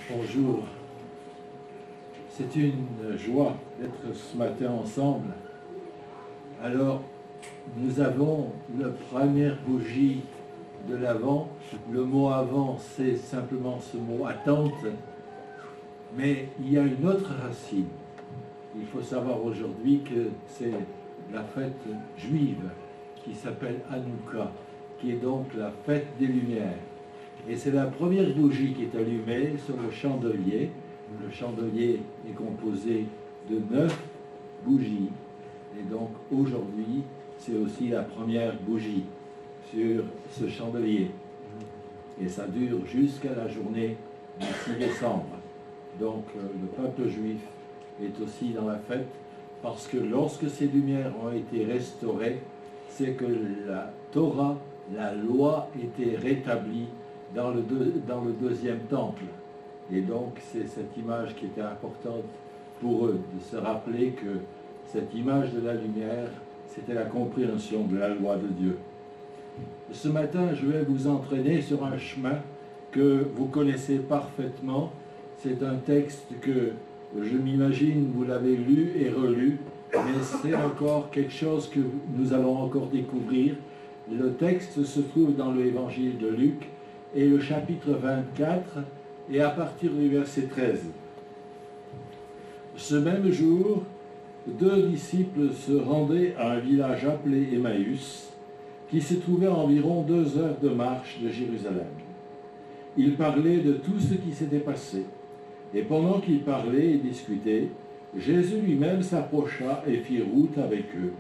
Bonjour, c'est une joie d'être ce matin ensemble. Alors, nous avons la première bougie de l'Avent. Le mot Avant, c'est simplement ce mot attente, mais il y a une autre racine. Il faut savoir aujourd'hui que c'est la fête juive qui s'appelle Hanouka, qui est donc la fête des Lumières. Et c'est la première bougie qui est allumée sur le chandelier. Le chandelier est composé de 9 bougies. Et donc aujourd'hui, c'est aussi la première bougie sur ce chandelier. Et ça dure jusqu'à la journée du 6 décembre. Donc le peuple juif est aussi dans la fête parce que lorsque ces lumières ont été restaurées, c'est que la Torah, la loi, était rétablie dans le deuxième temple. Et donc c'est cette image qui était importante pour eux, de se rappeler que cette image de la lumière, c'était la compréhension de la loi de Dieu. Ce matin, je vais vous entraîner sur un chemin que vous connaissez parfaitement. C'est un texte que je m'imagine vous l'avez lu et relu, mais c'est encore quelque chose que nous allons encore découvrir. Le texte se trouve dans l'évangile de Luc, et le chapitre 24, et à partir du verset 13. Ce même jour, 2 disciples se rendaient à un village appelé Emmaüs, qui se trouvait à environ 2 heures de marche de Jérusalem. Ils parlaient de tout ce qui s'était passé, et pendant qu'ils parlaient et discutaient, Jésus lui-même s'approcha et fit route avec eux.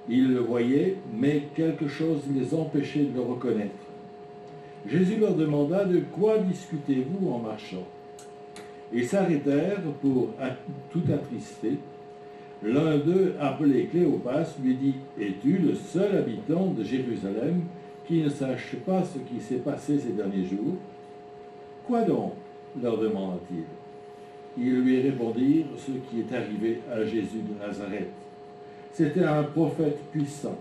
Ils le voyaient, mais quelque chose les empêchait de le reconnaître. Jésus leur demanda: de quoi discutez-vous en marchant? Ils s'arrêtèrent pour tout attrister. L'un d'eux, appelé Cléopas, lui dit: es-tu le seul habitant de Jérusalem qui ne sache pas ce qui s'est passé ces derniers jours? Quoi donc? Leur demanda-t-il. Ils lui répondirent ce qui est arrivé à Jésus de Nazareth. C'était un prophète puissant.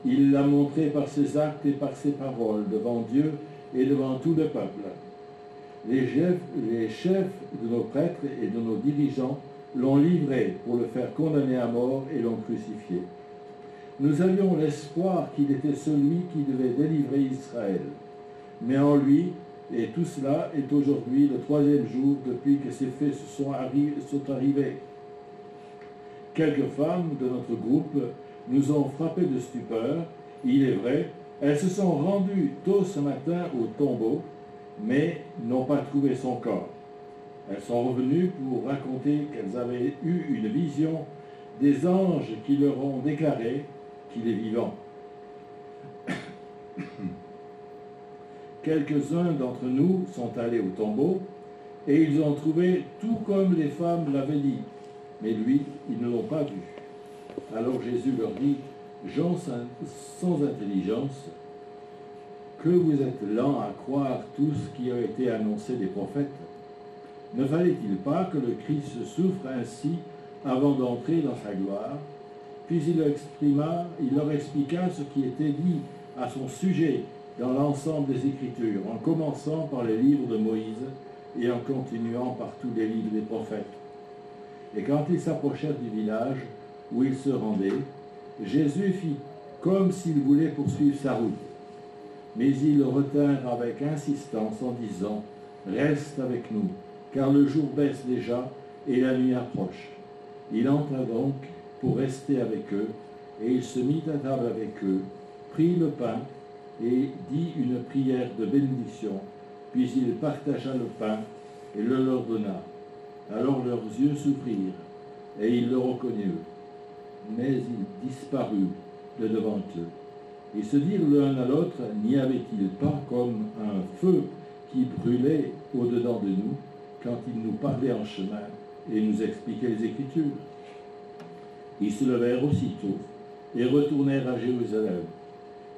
Il l'a montré par ses actes et par ses paroles devant Dieu et devant tout le peuple. Les chefs de nos prêtres et de nos dirigeants l'ont livré pour le faire condamner à mort et l'ont crucifié. Nous avions l'espoir qu'il était celui qui devait délivrer Israël. Mais en lui, et tout cela est aujourd'hui le 3e jour depuis que ces faits sont arrivés. Quelques femmes de notre groupe nous ont frappés de stupeur. Il est vrai, elles se sont rendues tôt ce matin au tombeau, mais n'ont pas trouvé son corps. Elles sont revenues pour raconter qu'elles avaient eu une vision des anges qui leur ont déclaré qu'il est vivant. Quelques-uns d'entre nous sont allés au tombeau et ils ont trouvé tout comme les femmes l'avaient dit, mais lui, ils ne l'ont pas vu. Alors Jésus leur dit: gens sans intelligence, que vous êtes lents à croire tout ce qui a été annoncé des prophètes. Ne fallait-il pas que le Christ souffre ainsi avant d'entrer dans sa gloire? Puis il leur expliqua ce qui était dit à son sujet dans l'ensemble des Écritures, en commençant par les livres de Moïse et en continuant par tous les livres des prophètes. Et quand ils s'approchèrent du village où ils se rendaient, Jésus fit comme s'il voulait poursuivre sa route. Mais ils le retinrent avec insistance en disant: reste avec nous, car le jour baisse déjà et la nuit approche. Il entra donc pour rester avec eux, et il se mit à table avec eux, prit le pain et dit une prière de bénédiction, puis il partagea le pain et le leur donna. Alors leurs yeux s'ouvrirent, et ils le reconnurent. Mais il disparut de devant eux. Ils se dirent l'un à l'autre: n'y avait-il pas comme un feu qui brûlait au-dedans de nous quand il nous parlait en chemin et nous expliquait les Écritures? Ils se levèrent aussitôt et retournèrent à Jérusalem.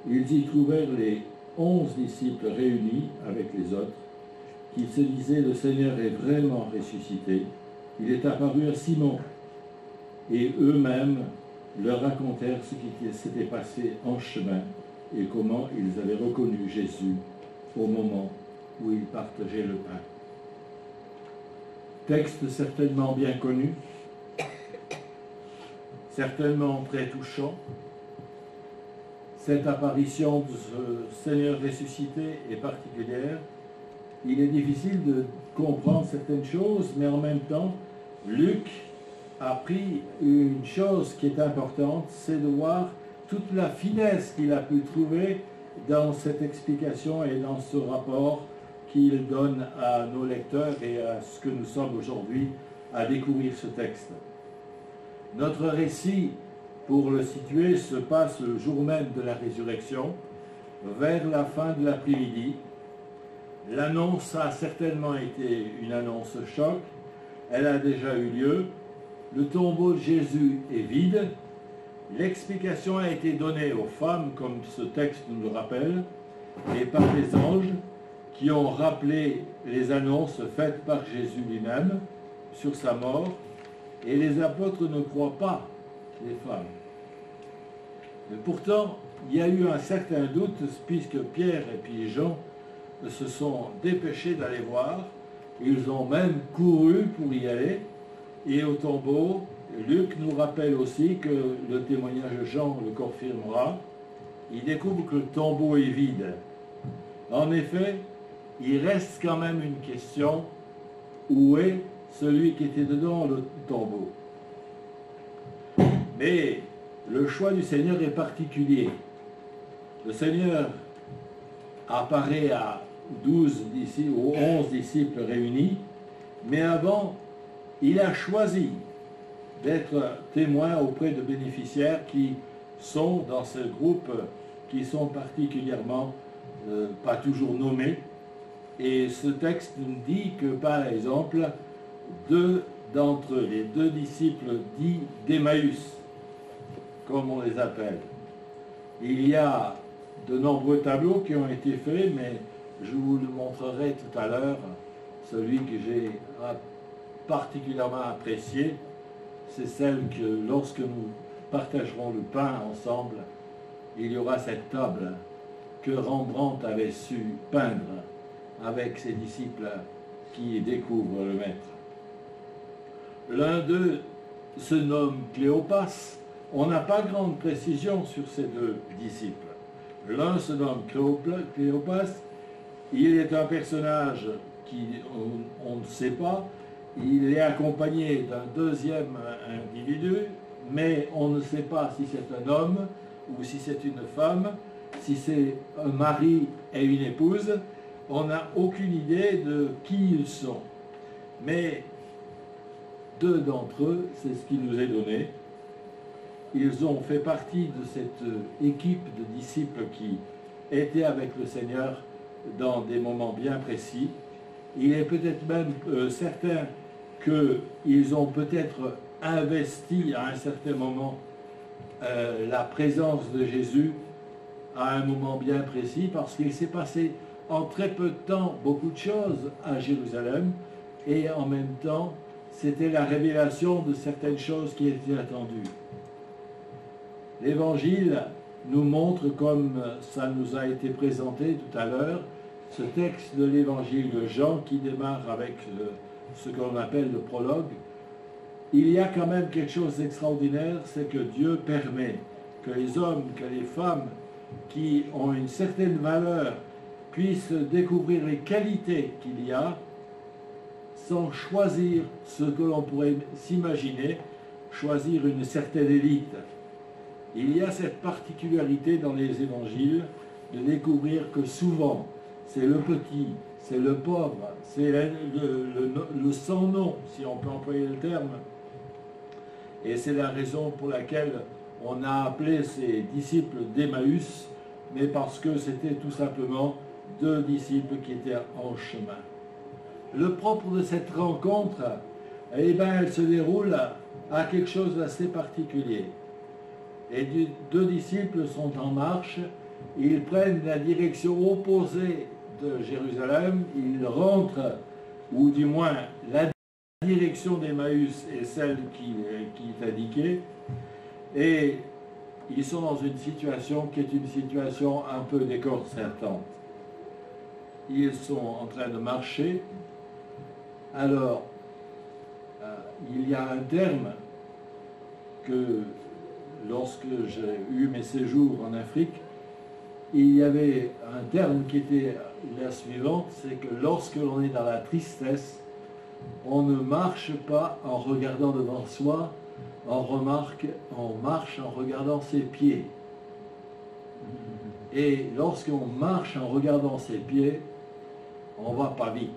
Ils y trouvèrent les 11 disciples réunis avec les autres, qui se disaient: le Seigneur est vraiment ressuscité, il est apparu à Simon. Et eux-mêmes leur racontèrent ce qui s'était passé en chemin et comment ils avaient reconnu Jésus au moment où ils partageaient le pain. Texte certainement bien connu, certainement très touchant. Cette apparition de ce Seigneur ressuscité est particulière. Il est difficile de comprendre certaines choses, mais en même temps, Luc a pris une chose qui est importante, c'est de voir toute la finesse qu'il a pu trouver dans cette explication et dans ce rapport qu'il donne à nos lecteurs et à ce que nous sommes aujourd'hui à découvrir ce texte. Notre récit, pour le situer, se passe le jour même de la résurrection, vers la fin de l'après-midi. L'annonce a certainement été une annonce choc, elle a déjà eu lieu. Le tombeau de Jésus est vide. L'explication a été donnée aux femmes, comme ce texte nous le rappelle, et par les anges qui ont rappelé les annonces faites par Jésus lui-même sur sa mort, et les apôtres ne croient pas les femmes. Mais pourtant, il y a eu un certain doute, puisque Pierre et puis Jean se sont dépêchés d'aller voir. Ils ont même couru pour y aller. Et au tombeau, Luc nous rappelle aussi que le témoignage de Jean le confirmera. Il découvre que le tombeau est vide. En effet, il reste quand même une question. Où est celui qui était dedans le tombeau? Mais le choix du Seigneur est particulier. Le Seigneur apparaît à 12 disciples, ou 11 disciples réunis, mais avant, il a choisi d'être témoin auprès de bénéficiaires qui sont dans ce groupe, qui sont particulièrement pas toujours nommés. Et ce texte nous dit que, par exemple, deux d'entre eux, les deux disciples dits d'Emmaüs, comme on les appelle, il y a de nombreux tableaux qui ont été faits, mais je vous le montrerai tout à l'heure. Celui que j'ai particulièrement apprécié, c'est celle que lorsque nous partagerons le pain ensemble, il y aura cette table que Rembrandt avait su peindre avec ses disciples qui découvrent le Maître. L'un d'eux se nomme Cléopas. On n'a pas grande précision sur ces deux disciples. L'un se nomme Cléopas. Il est un personnage qui, on ne sait pas. Il est accompagné d'un deuxième individu, mais on ne sait pas si c'est un homme ou si c'est une femme, si c'est un mari et une épouse. On n'a aucune idée de qui ils sont. Mais deux d'entre eux, c'est ce qui nous est donné. Ils ont fait partie de cette équipe de disciples qui étaient avec le Seigneur dans des moments bien précis. Il est peut-être même certain qu'ils ont peut-être investi à un certain moment la présence de Jésus à un moment bien précis, parce qu'il s'est passé en très peu de temps beaucoup de choses à Jérusalem, et en même temps, c'était la révélation de certaines choses qui étaient attendues. L'Évangile nous montre, comme ça nous a été présenté tout à l'heure, ce texte de l'Évangile de Jean qui démarre avec ce qu'on appelle le prologue. Il y a quand même quelque chose d'extraordinaire, c'est que Dieu permet que les hommes, que les femmes qui ont une certaine valeur puissent découvrir les qualités qu'il y a sans choisir ce que l'on pourrait s'imaginer, choisir une certaine élite. Il y a cette particularité dans les évangiles de découvrir que souvent, c'est le petit, c'est le pauvre, c'est le sans nom, si on peut employer le terme. Et c'est la raison pour laquelle on a appelé ces disciples d'Emmaüs, mais parce que c'était tout simplement deux disciples qui étaient en chemin. Le propre de cette rencontre, eh bien, elle se déroule à quelque chose d'assez particulier. Les deux disciples sont en marche, ils prennent la direction opposée de Jérusalem, ils rentrent, ou du moins la direction d'Emmaüs est celle qui est indiquée, et ils sont dans une situation qui est une situation un peu déconcertante. Ils sont en train de marcher, alors il y a un terme que, lorsque j'ai eu mes séjours en Afrique, il y avait un terme qui était la suivante, c'est que lorsque l'on est dans la tristesse, on ne marche pas en regardant devant soi, on marche en regardant ses pieds. Et lorsqu'on marche en regardant ses pieds, on ne va pas vite.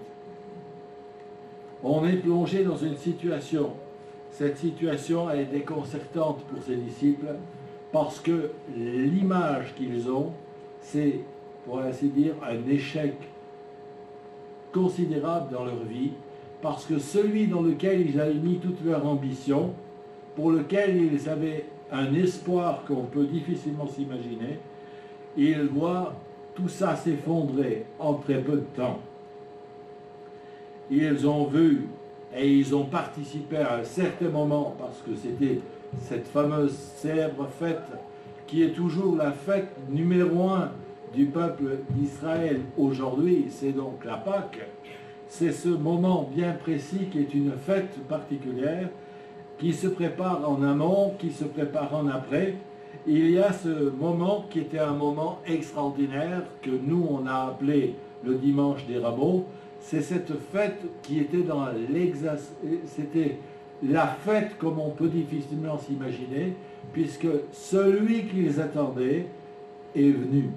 On est plongé dans une situation. Cette situation est déconcertante pour ses disciples parce que l'image qu'ils ont, c'est, pour ainsi dire, un échec considérable dans leur vie, parce que celui dans lequel ils avaient mis toute leur ambition, pour lequel ils avaient un espoir qu'on peut difficilement s'imaginer, ils voient tout ça s'effondrer en très peu de temps. Ils ont vu et ils ont participé à un certain moment, parce que c'était cette fameuse célèbre fête qui est toujours la fête numéro 1 du peuple d'Israël aujourd'hui, c'est donc la Pâque. C'est ce moment bien précis qui est une fête particulière, qui se prépare en amont, qui se prépare en après. Il y a ce moment qui était un moment extraordinaire que nous on a appelé le dimanche des rameaux. C'est cette fête qui était dans c'était la fête comme on peut difficilement s'imaginer, puisque celui qu'ils attendaient est venu.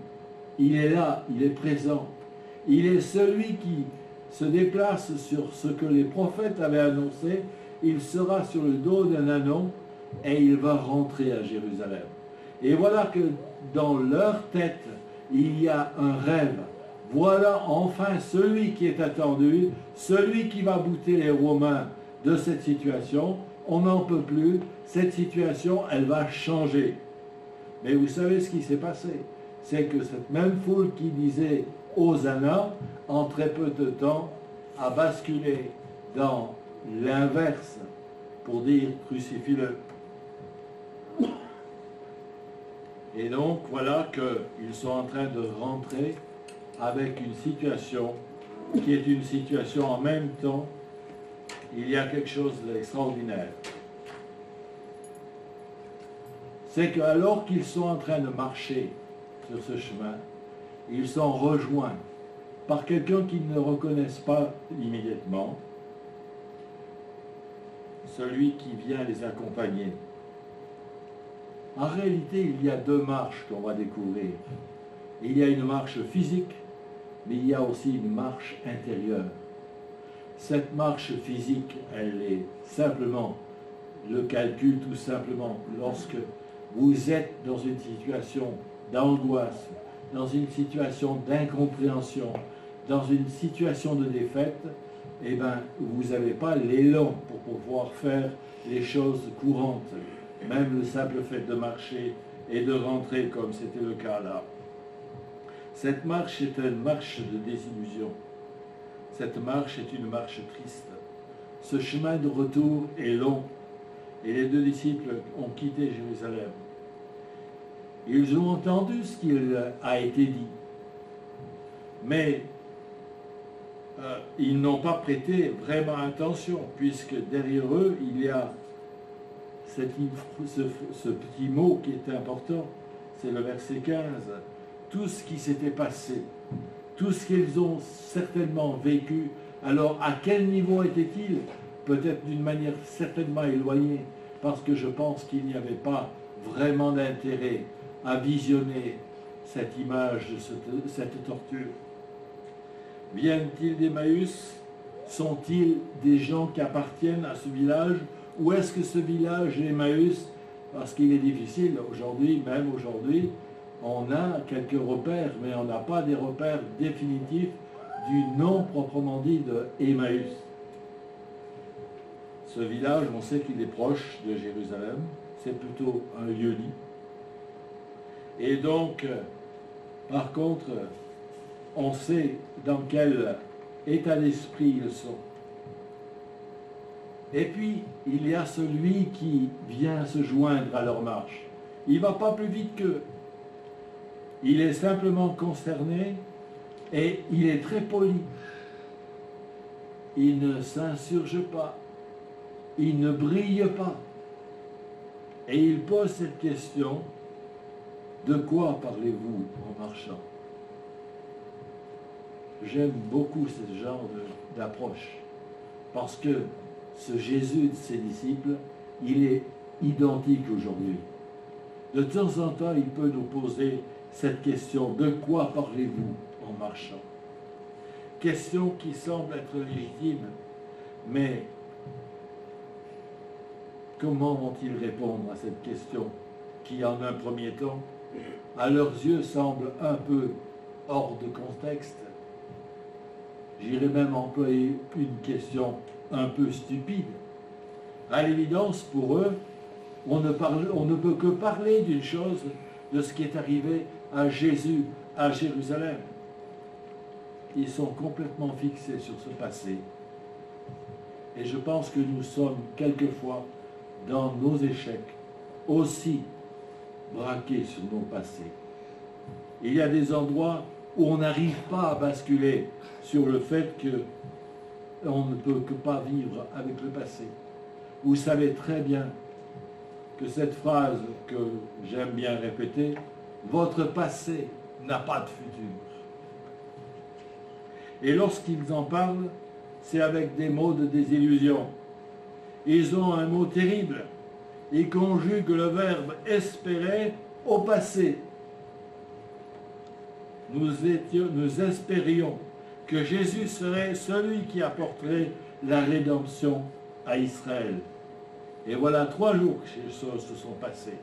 Il est là, il est présent. Il est celui qui se déplace sur ce que les prophètes avaient annoncé. Il sera sur le dos d'un ânon et il va rentrer à Jérusalem. Et voilà que dans leur tête, il y a un rêve. Voilà enfin celui qui est attendu, celui qui va bouter les Romains de cette situation. On n'en peut plus. Cette situation, elle va changer. Mais vous savez ce qui s'est passé? C'est que cette même foule qui disait Hosanna, en très peu de temps, a basculé dans l'inverse pour dire crucifie-le. Et donc voilà qu'ils sont en train de rentrer avec une situation qui est une situation en même temps. Il y a quelque chose d'extraordinaire. C'est qu'alors qu'ils sont en train de marcher sur ce chemin, ils sont rejoints par quelqu'un qu'ils ne reconnaissent pas immédiatement, celui qui vient les accompagner. En réalité, il y a deux marches qu'on va découvrir. Il y a une marche physique, mais il y a aussi une marche intérieure. Cette marche physique, elle est simplement le calcul, tout simplement, lorsque vous êtes dans une situation d'angoisse, dans une situation d'incompréhension, dans une situation de défaite, eh bien, vous n'avez pas l'élan pour pouvoir faire les choses courantes, même le simple fait de marcher et de rentrer comme c'était le cas là. Cette marche est une marche de désillusion. Cette marche est une marche triste. Ce chemin de retour est long et les deux disciples ont quitté Jérusalem. Ils ont entendu ce qui a été dit, mais ils n'ont pas prêté vraiment attention, puisque derrière eux, il y a ce petit mot qui est important, c'est le verset 15. Tout ce qui s'était passé, tout ce qu'ils ont certainement vécu, alors à quel niveau était-il? Peut-être d'une manière certainement éloignée, parce que je pense qu'il n'y avait pas vraiment d'intérêt à visionner cette image de cette torture. Viennent-ils d'Emmaüs? Sont-ils des gens qui appartiennent à ce village? Ou est-ce que ce village Emmaüs, parce qu'il est difficile aujourd'hui, même aujourd'hui, on a quelques repères, mais on n'a pas des repères définitifs du nom proprement dit de Emmaüs. Ce village, on sait qu'il est proche de Jérusalem, c'est plutôt un lieu-dit. Et donc, par contre, on sait dans quel état d'esprit ils sont. Et puis, il y a celui qui vient se joindre à leur marche. Il ne va pas plus vite qu'eux. Il est simplement concerné et il est très poli. Il ne s'insurge pas. il ne brille pas. Et il pose cette question, de quoi parlez-vous en marchant? J'aime beaucoup ce genre d'approche, parce que ce Jésus de ses disciples, il est identique aujourd'hui. De temps en temps, il peut nous poser cette question, de quoi parlez-vous en marchant? Question qui semble être légitime, mais comment vont-ils répondre à cette question qui, en un premier temps, à leurs yeux, semble un peu hors de contexte? J'irais même employer une question un peu stupide. À l'évidence, pour eux, on ne peut que parler d'une chose, de ce qui est arrivé à Jésus à Jérusalem. Ils sont complètement fixés sur ce passé. Et je pense que nous sommes quelquefois, dans nos échecs, aussi braqués sur nos passés. Il y a des endroits où on n'arrive pas à basculer sur le fait qu'on ne peut que pas vivre avec le passé. Vous savez très bien que cette phrase que j'aime bien répéter, votre passé n'a pas de futur. Et lorsqu'ils en parlent, c'est avec des mots de désillusion. Ils ont un mot terrible. Ils conjuguent le verbe espérer au passé. Nous espérions que Jésus serait celui qui apporterait la rédemption à Israël. Et voilà 3 jours que ces choses se sont passées.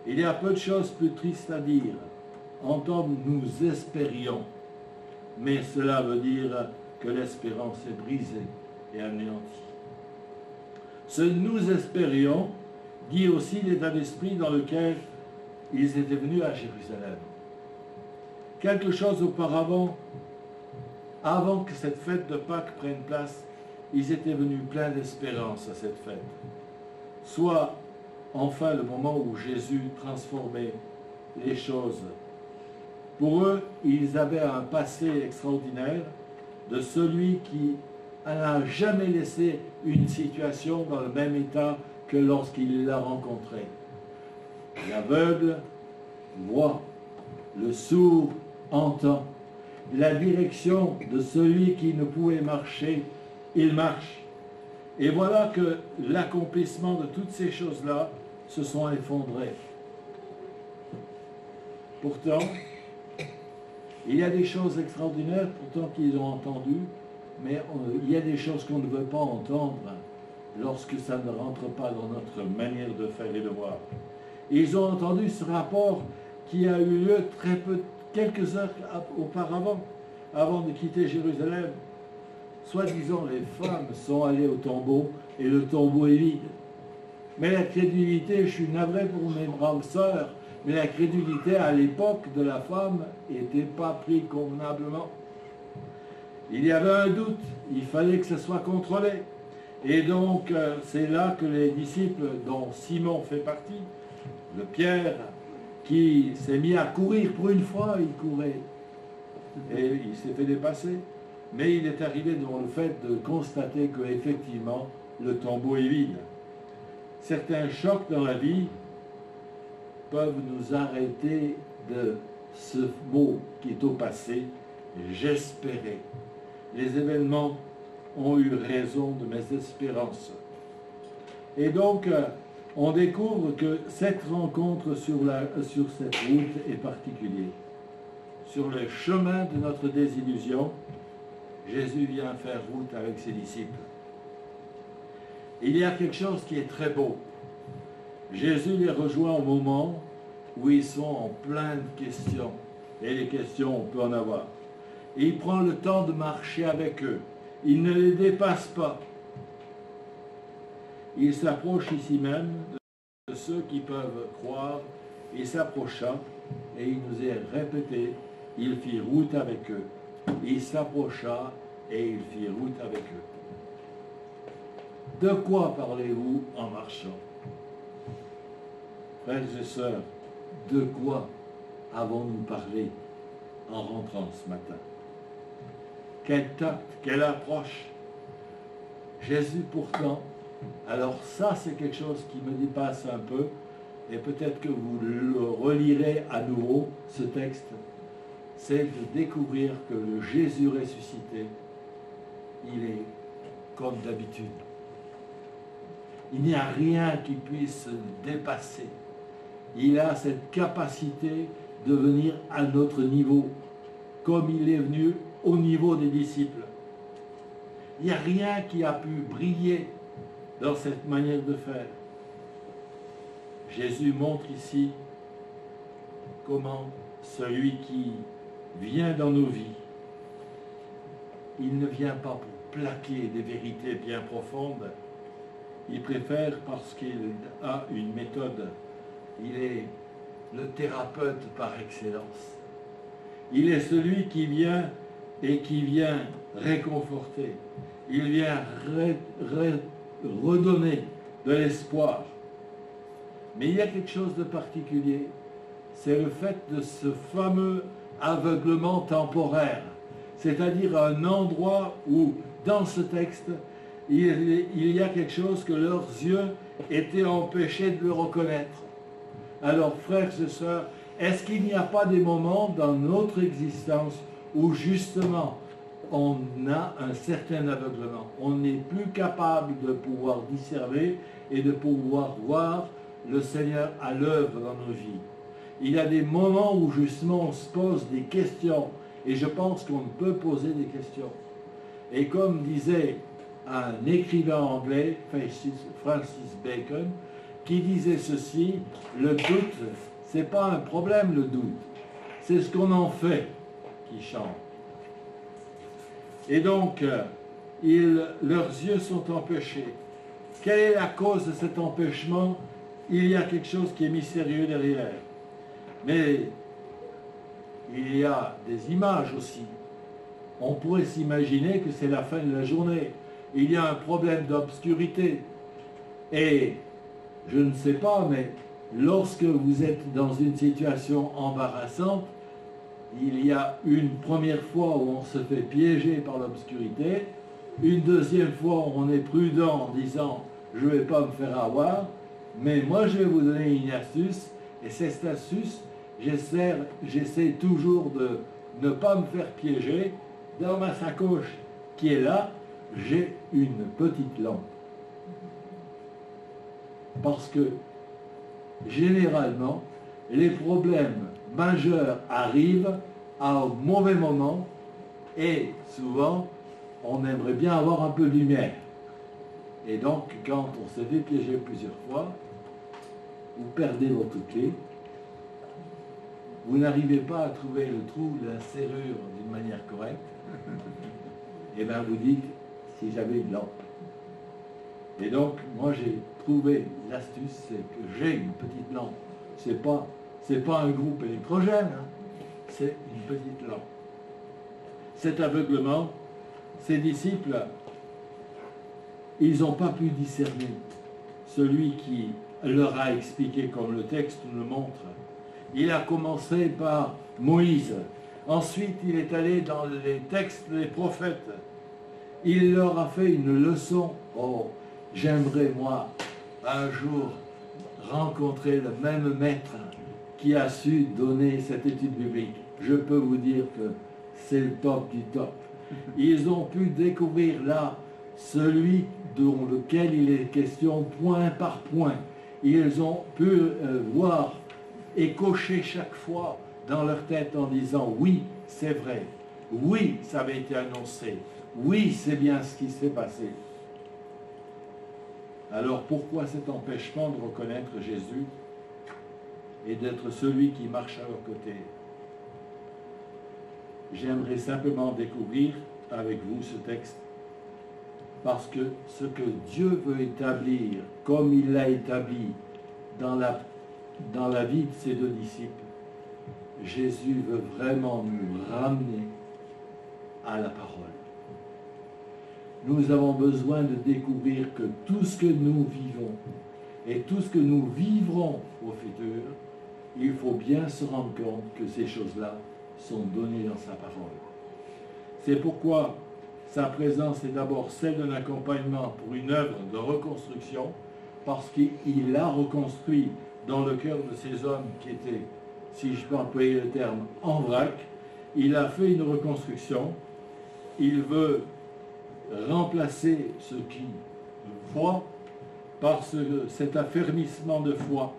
Il y a peu de choses plus tristes à dire. Entendre nous espérions. Mais cela veut dire que l'espérance est brisée et anéantie. Ce nous espérions dit aussi l'état d'esprit dans lequel ils étaient venus à Jérusalem. Quelque chose auparavant, avant que cette fête de Pâques prenne place, ils étaient venus pleins d'espérance à cette fête. Soit, enfin, le moment où Jésus transformait les choses. Pour eux, ils avaient un passé extraordinaire de celui qui n'a jamais laissé une situation dans le même état que lorsqu'il l'a rencontré. L'aveugle voit, le sourd entend. La direction de celui qui ne pouvait marcher, il marche. Et voilà que l'accomplissement de toutes ces choses-là se sont effondrées. Pourtant, il y a des choses extraordinaires, pourtant qu'ils ont entendues, mais il y a des choses qu'on ne veut pas entendre lorsque ça ne rentre pas dans notre manière de faire et de voir. Et ils ont entendu ce rapport qui a eu lieu quelques heures auparavant, avant de quitter Jérusalem. Soi-disant, les femmes sont allées au tombeau et le tombeau est vide. Mais la crédulité, je suis navré pour mes braves sœurs, mais la crédulité à l'époque de la femme n'était pas prise convenablement. Il y avait un doute, il fallait que ce soit contrôlé. Et donc, c'est là que les disciples, dont Simon fait partie, le Pierre, qui s'est mis à courir, pour une fois, il courait. Et il s'est fait dépasser. Mais il est arrivé devant le fait de constater qu'effectivement, le tombeau est vide. Certains chocs dans la vie peuvent nous arrêter de ce mot qui est au passé, j'espérais. Les événements ont eu raison de mes espérances. Et donc, on découvre que cette rencontre sur cette route est particulière. Sur le chemin de notre désillusion, Jésus vient faire route avec ses disciples. Il y a quelque chose qui est très beau. Jésus les rejoint au moment où ils sont en plein de questions. Et les questions, on peut en avoir. Et il prend le temps de marcher avec eux. Il ne les dépasse pas. Il s'approche ici même de ceux qui peuvent croire. Il s'approcha et il nous est répété, il fit route avec eux. Il s'approcha et il fit route avec eux. De quoi parlez-vous en marchant? Frères et sœurs, de quoi avons-nous parlé en rentrant ce matin? Quel tact, quelle approche! Jésus pourtant Alors ça, c'est quelque chose qui me dépasse un peu, et peut-être que vous le relirez à nouveau, ce texte, c'est de découvrir que le Jésus ressuscité, il est comme d'habitude. Il n'y a rien qui puisse le dépasser. Il a cette capacité de venir à notre niveau, comme il est venu au niveau des disciples. Il n'y a rien qui a pu briller dans cette manière de faire. Jésus montre ici comment celui qui vient dans nos vies, il ne vient pas pour plaquer des vérités bien profondes. Il préfère parce qu'il a une méthode. Il est le thérapeute par excellence. Il est celui qui vient et qui vient réconforter. Il vient redonner de l'espoir. Mais il y a quelque chose de particulier. C'est le fait de ce fameux aveuglement temporaire. C'est-à-dire un endroit où, dans ce texte, il y a quelque chose que leurs yeux étaient empêchés de le reconnaître. Alors, frères et sœurs, est-ce qu'il n'y a pas des moments dans notre existence où justement on a un certain aveuglement? On n'est plus capable de pouvoir discerner et de pouvoir voir le Seigneur à l'œuvre dans nos vies. Il y a des moments où justement on se pose des questions, et je pense qu'on peut poser des questions. Et comme disait un écrivain anglais, Francis Bacon, qui disait ceci, le doute, c'est pas un problème le doute, c'est ce qu'on en fait qui change. Et donc, leurs yeux sont empêchés. Quelle est la cause de cet empêchement? Il y a quelque chose qui est mystérieux derrière. Mais il y a des images aussi. On pourrait s'imaginer que c'est la fin de la journée. Il y a un problème d'obscurité. Et je ne sais pas, mais lorsque vous êtes dans une situation embarrassante, il y a une première fois où on se fait piéger par l'obscurité, une deuxième fois où on est prudent en disant « je ne vais pas me faire avoir », mais moi je vais vous donner une astuce, et cette astuce, j'essaie toujours de ne pas me faire piéger. Dans ma sacoche qui est là, j'ai une petite lampe. Parce que, généralement, les problèmes majeurs arrivent à un mauvais moment et souvent, on aimerait bien avoir un peu de lumière. Et donc, quand on s'est fait piéger plusieurs fois, vous perdez votre clé, vous n'arrivez pas à trouver le trou de la serrure d'une manière correcte, et bien vous dites, si j'avais une lampe. Et donc, moi j'ai trouvé l'astuce, c'est que j'ai une petite lampe. C'est pas un groupe électrogène, hein, c'est une petite lampe. Cet aveuglement, ces disciples, ils n'ont pas pu discerner celui qui leur a expliqué, comme le texte nous le montre. Il a commencé par Moïse. Ensuite, il est allé dans les textes des prophètes. Il leur a fait une leçon. Oh, j'aimerais, moi, un jour, rencontrer le même maître qui a su donner cette étude biblique. Je peux vous dire que c'est le top du top. Ils ont pu découvrir là celui dont lequel il est question point par point. Ils ont pu voir et cocher chaque fois dans leur tête en disant « oui, c'est vrai, oui, ça avait été annoncé, oui, c'est bien ce qui s'est passé ». Alors pourquoi cet empêchement de reconnaître Jésus et d'être celui qui marche à leur côté? J'aimerais simplement découvrir avec vous ce texte, parce que ce que Dieu veut établir, comme il l'a établi dans la vie de ses deux disciples, Jésus veut vraiment nous ramener à la parole. Nous avons besoin de découvrir que tout ce que nous vivons et tout ce que nous vivrons au futur, il faut bien se rendre compte que ces choses-là sont données dans sa parole. C'est pourquoi Sa présence est d'abord celle d'un accompagnement pour une œuvre de reconstruction, parce qu'il a reconstruit dans le cœur de ces hommes qui étaient, si je peux employer le terme, en vrac. Il a fait une reconstruction. Il veut remplacer ce qui voit par cet affermissement de foi.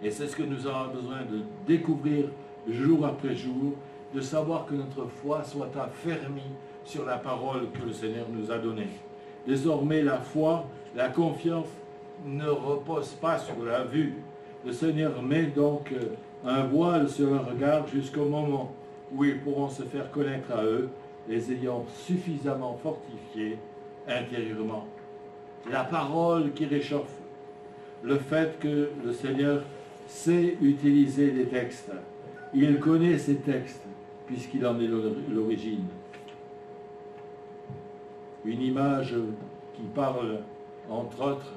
Et c'est ce que nous avons besoin de découvrir jour après jour, de savoir que notre foi soit affermie sur la parole que le Seigneur nous a donnée. Désormais, la foi, la confiance ne repose pas sur la vue. Le Seigneur met donc un voile sur leur regard jusqu'au moment où ils pourront se faire connaître à eux, les ayant suffisamment fortifiés intérieurement. La parole qui réchauffe, le fait que le Seigneur sait utiliser les textes. Il connaît ces textes, puisqu'il en est l'origine. Une image qui parle, entre autres,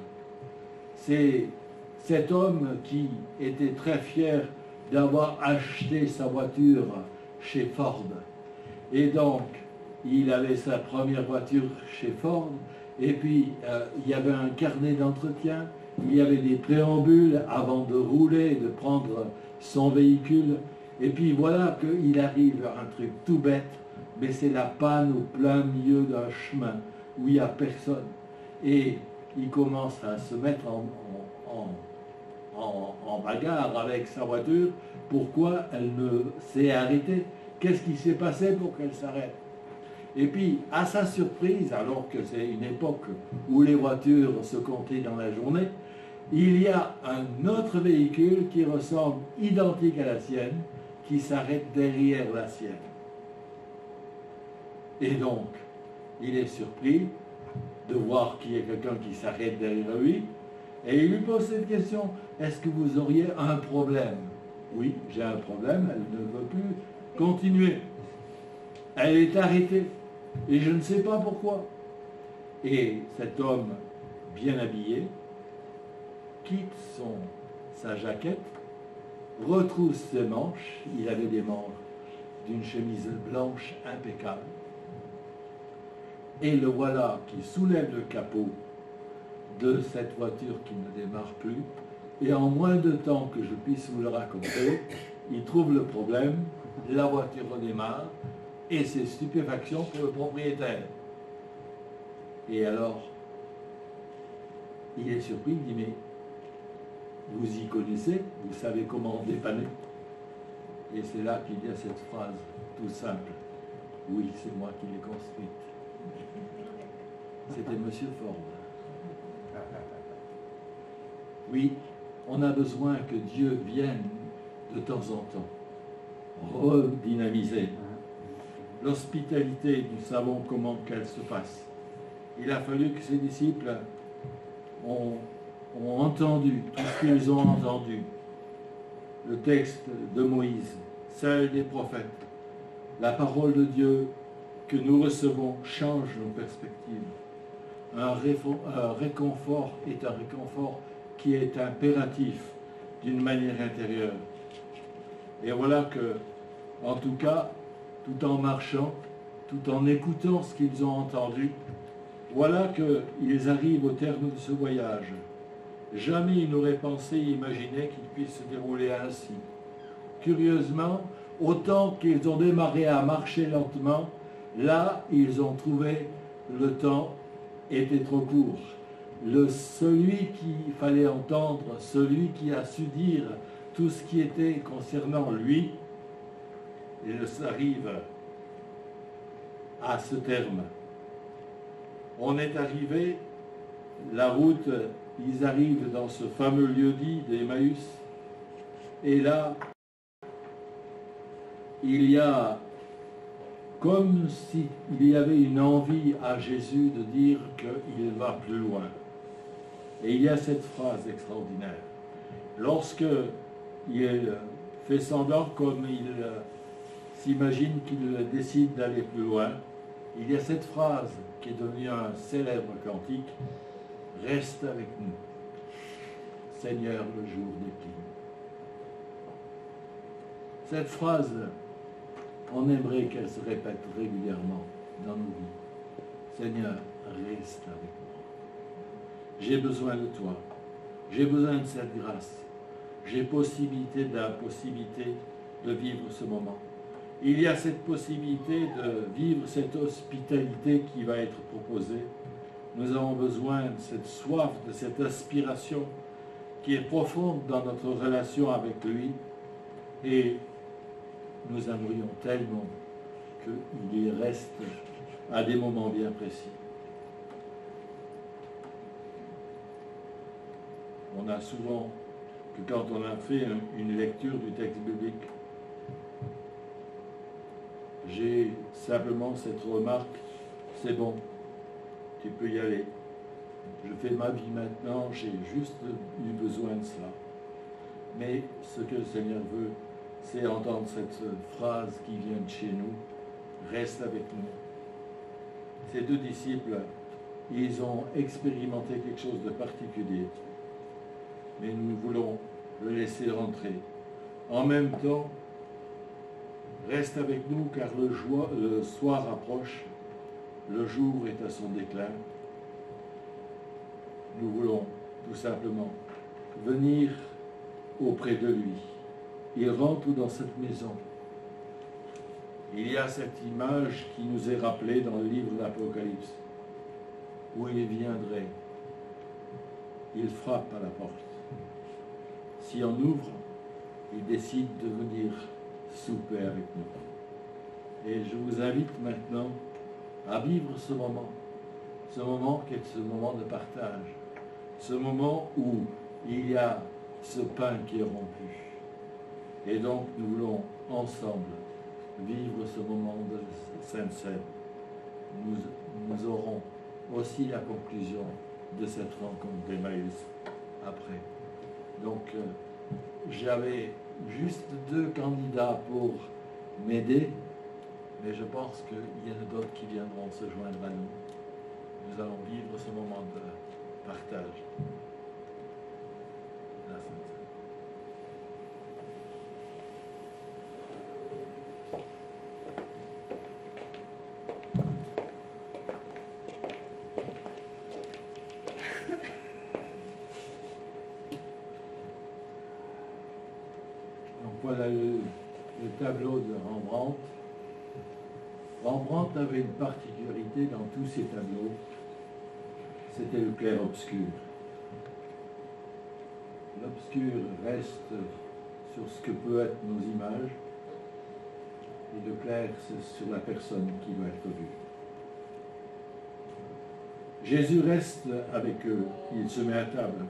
c'est cet homme qui était très fier d'avoir acheté sa voiture chez Ford. Et donc, il avait sa première voiture chez Ford, et puis il y avait un carnet d'entretien, il y avait des préambules avant de rouler, de prendre son véhicule, et puis voilà qu'il arrive à un truc tout bête, mais c'est la panne au plein milieu d'un chemin où il n'y a personne. Et il commence à se mettre en bagarre avec sa voiture. Pourquoi elle ne s'est arrêtée? Qu'est-ce qui s'est passé pour qu'elle s'arrête? Et puis, à sa surprise, alors que c'est une époque où les voitures se comptaient dans la journée, il y a un autre véhicule qui ressemble identique à la sienne, qui s'arrête derrière la sienne. Et donc, il est surpris de voir qu'il y a quelqu'un qui s'arrête derrière lui, et il lui pose cette question: est-ce que vous auriez un problème? Oui, j'ai un problème, elle ne veut plus continuer. Elle est arrêtée, et je ne sais pas pourquoi. Et cet homme, bien habillé, quitte sa jaquette, retrousse ses manches, il avait des manches d'une chemise blanche impeccable, et le voilà qui soulève le capot de cette voiture qui ne démarre plus, et en moins de temps que je puisse vous le raconter, il trouve le problème, la voiture redémarre, et c'est stupéfaction pour le propriétaire. Et alors, il est surpris, il dit: mais vous y connaissez, vous savez comment dépanner? Et c'est là qu'il y a cette phrase tout simple: oui, c'est moi qui l'ai construite. C'était Monsieur Ford. Oui, on a besoin que Dieu vienne de temps en temps redynamiser. L'hospitalité, nous savons comment qu'elle se passe. Il a fallu que ses disciples ont entendu tout ce qu'ils ont entendu. Le texte de Moïse, celle des prophètes, la parole de Dieu que nous recevons change nos perspectives. Un réconfort est un réconfort qui est impératif d'une manière intérieure. Et voilà que, en tout cas, tout en marchant, tout en écoutant ce qu'ils ont entendu, voilà qu'ils arrivent au terme de ce voyage. Jamais ils n'auraient pensé imaginer qu'il puisse se dérouler ainsi. Curieusement, autant qu'ils ont démarré à marcher lentement, là, ils ont trouvé le temps était trop court. Celui qu'il fallait entendre, celui qui a su dire tout ce qui était concernant lui, il arrive à ce terme. On est arrivé, la route, ils arrivent dans ce fameux lieu-dit d'Emmaüs, et là, il y a comme s'il y avait une envie à Jésus de dire qu'il va plus loin. Et il y a cette phrase extraordinaire. Lorsque il fait semblant, comme il s'imagine qu'il décide d'aller plus loin, il y a cette phrase qui est devenue un célèbre cantique: « Reste avec nous, Seigneur, le jour décline. » Cette phrase, on aimerait qu'elle se répète régulièrement. dans nos vies. Seigneur, reste avec moi. J'ai besoin de toi. J'ai besoin de cette grâce. J'ai la possibilité de vivre ce moment. Il y a cette possibilité de vivre cette hospitalité qui va être proposée. Nous avons besoin de cette soif, de cette aspiration qui est profonde dans notre relation avec lui. Et nous aimerions tellement qu'il y reste à des moments bien précis. On a souvent que quand on a fait une lecture du texte biblique, j'ai simplement cette remarque, c'est bon, tu peux y aller. Je fais ma vie maintenant, j'ai juste eu besoin de cela. Mais ce que le Seigneur veut, c'est entendre cette phrase qui vient de chez nous, reste avec nous. Ces deux disciples, ils ont expérimenté quelque chose de particulier, mais nous voulons le laisser rentrer. En même temps, reste avec nous car le soir approche, le jour est à son déclin. Nous voulons tout simplement venir auprès de lui. Il rentre dans cette maison. Il y a cette image qui nous est rappelée dans le livre de l'Apocalypse, où il viendrait. Il frappe à la porte. Si on ouvre, il décide de venir souper avec nous. Et je vous invite maintenant à vivre ce moment qui est ce moment de partage, ce moment où il y a ce pain qui est rompu. Et donc nous voulons ensemble vivre ce moment de Sainte Seine. Nous aurons aussi la conclusion de cette rencontre d'Emmaüs après. Donc j'avais juste 2 candidats pour m'aider, mais je pense qu'il y en a d'autres qui viendront se joindre à nous. Nous allons vivre ce moment de partage. La Sainte Seine. Voilà le tableau de Rembrandt. Rembrandt avait une particularité dans tous ses tableaux, c'était le clair-obscur. L'obscur reste sur ce que peut être nos images, et le clair, c'est sur la personne qui doit être vue. Jésus reste avec eux, il se met à table.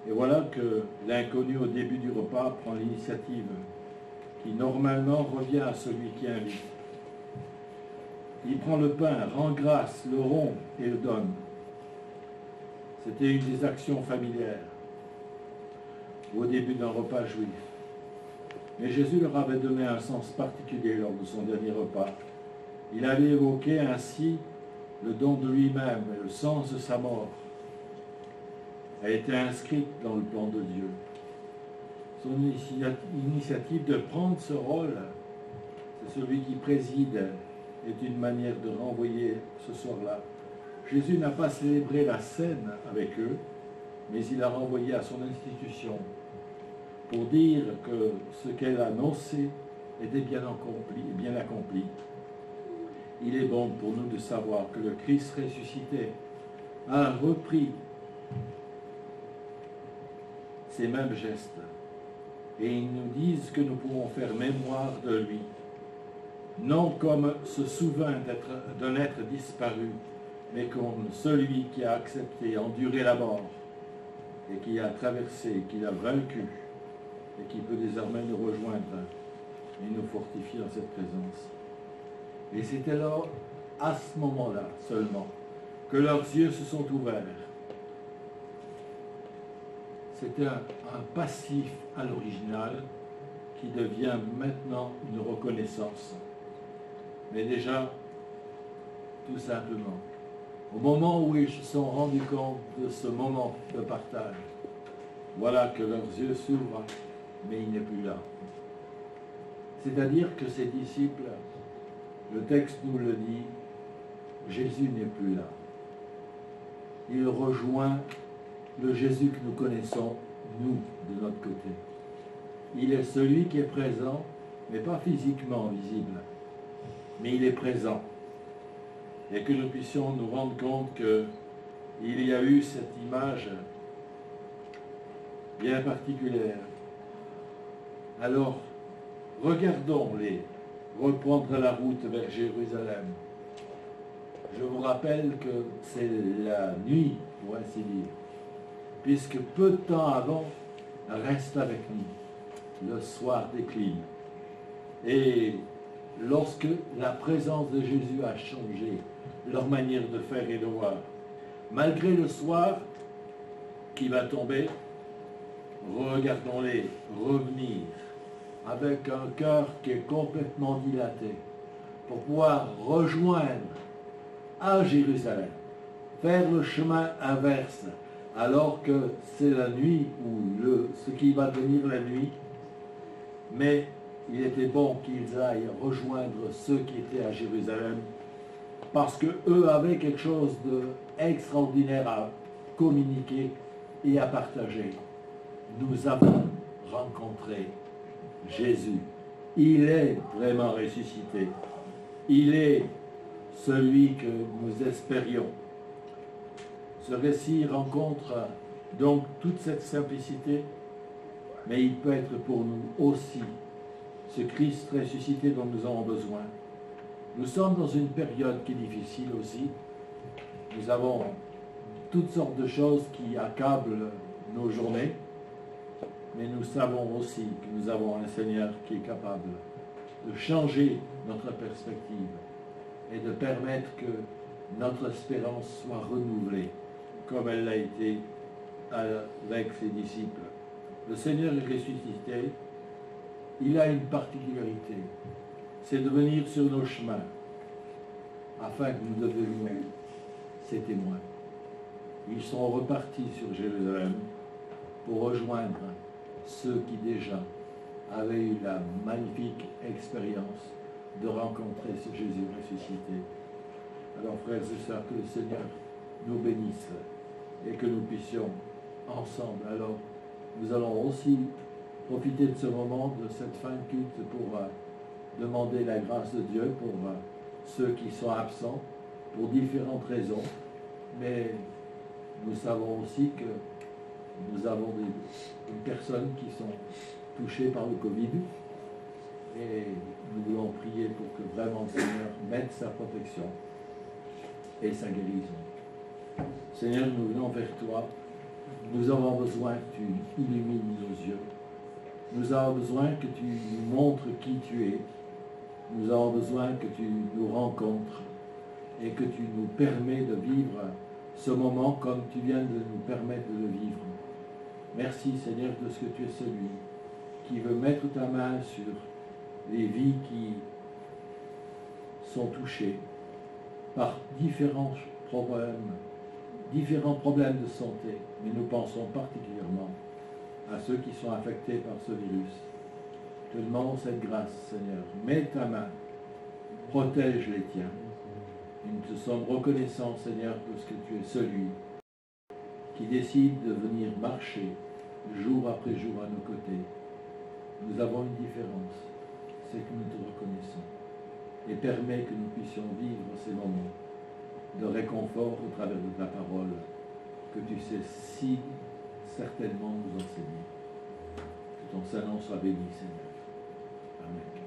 Et voilà que l'inconnu au début du repas prend l'initiative, qui normalement revient à celui qui invite. Il prend le pain, rend grâce, le rompt et le donne. C'était une des actions familières au début d'un repas juif. Mais Jésus leur avait donné un sens particulier lors de son dernier repas. Il avait évoqué ainsi le don de lui-même et le sens de sa mort a été inscrite dans le plan de Dieu. Son initiative de prendre ce rôle, c'est celui qui préside, est une manière de renvoyer ce soir-là. Jésus n'a pas célébré la scène avec eux, mais il a renvoyé à son institution pour dire que ce qu'elle a annoncé était bien accompli. Il est bon pour nous de savoir que le Christ ressuscité a repris ces mêmes gestes, et ils nous disent que nous pouvons faire mémoire de lui, non comme se souvient d'un être disparu, mais comme celui qui a accepté, enduré la mort, et qui a traversé, qui l'a vaincu, et qui peut désormais nous rejoindre et nous fortifier en cette présence. Et c'est alors, à ce moment-là seulement, que leurs yeux se sont ouverts. C'était un passif à l'original qui devient maintenant une reconnaissance. Mais déjà, tout simplement, au moment où ils se sont rendus compte de ce moment de partage, voilà que leurs yeux s'ouvrent, mais il n'est plus là. C'est-à-dire que ces disciples Le texte nous le dit, Jésus n'est plus là. Il rejoint le Jésus que nous connaissons, nous, de notre côté. Il est celui qui est présent, mais pas physiquement visible, mais il est présent. Et que nous puissions nous rendre compte qu'il y a eu cette image bien particulière. Alors, regardons-les reprendre la route vers Jérusalem. Je vous rappelle que c'est la nuit, pour ainsi dire, puisque peu de temps avant, reste avec nous, le soir décline. Et lorsque la présence de Jésus a changé leur manière de faire et de voir, malgré le soir qui va tomber, regardons-les revenir avec un cœur qui est complètement dilaté pour pouvoir rejoindre à Jérusalem, faire le chemin inverse, alors que c'est la nuit ou ce qui va devenir la nuit. Mais il était bon qu'ils aillent rejoindre ceux qui étaient à Jérusalem, parce qu'eux avaient quelque chose d'extraordinaire à communiquer et à partager. Nous avons rencontré Jésus. Il est vraiment ressuscité. Il est celui que nous espérions. Ce récit rencontre donc toute cette simplicité, mais il peut être pour nous aussi ce Christ ressuscité dont nous avons besoin. Nous sommes dans une période qui est difficile aussi. Nous avons toutes sortes de choses qui accablent nos journées, mais nous savons aussi que nous avons un Seigneur qui est capable de changer notre perspective et de permettre que notre espérance soit renouvelée, comme elle l'a été avec ses disciples. Le Seigneur est ressuscité. Il a une particularité, c'est de venir sur nos chemins, afin que nous devenions ses témoins. Ils sont repartis sur Jérusalem pour rejoindre ceux qui déjà avaient eu la magnifique expérience de rencontrer ce Jésus ressuscité. Alors, frères et sœurs, que le Seigneur nous bénisse et que nous puissions ensemble. Alors, nous allons aussi profiter de ce moment, de cette fin de culte, pour demander la grâce de Dieu pour ceux qui sont absents, pour différentes raisons. Mais nous savons aussi que nous avons des personnes qui sont touchées par le Covid. Et nous voulons prier pour que vraiment le Seigneur mette sa protection et sa guérison. Seigneur, nous venons vers toi. Nous avons besoin que tu illumines nos yeux. Nous avons besoin que tu nous montres qui tu es. Nous avons besoin que tu nous rencontres et que tu nous permets de vivre ce moment comme tu viens de nous permettre de le vivre. Merci Seigneur de ce que tu es celui qui veut mettre ta main sur les vies qui sont touchées par différents problèmes de santé, mais nous pensons particulièrement à ceux qui sont affectés par ce virus. Te demandons cette grâce, Seigneur. Mets ta main, protège les tiens. Nous te sommes reconnaissants, Seigneur, de ce que tu es celui qui décide de venir marcher jour après jour à nos côtés. Nous avons une différence, c'est que nous te reconnaissons et permets que nous puissions vivre ces moments de réconfort au travers de ta parole que tu sais si certainement nous enseigner. Que ton Saint-Nom soit béni, Seigneur. Amen.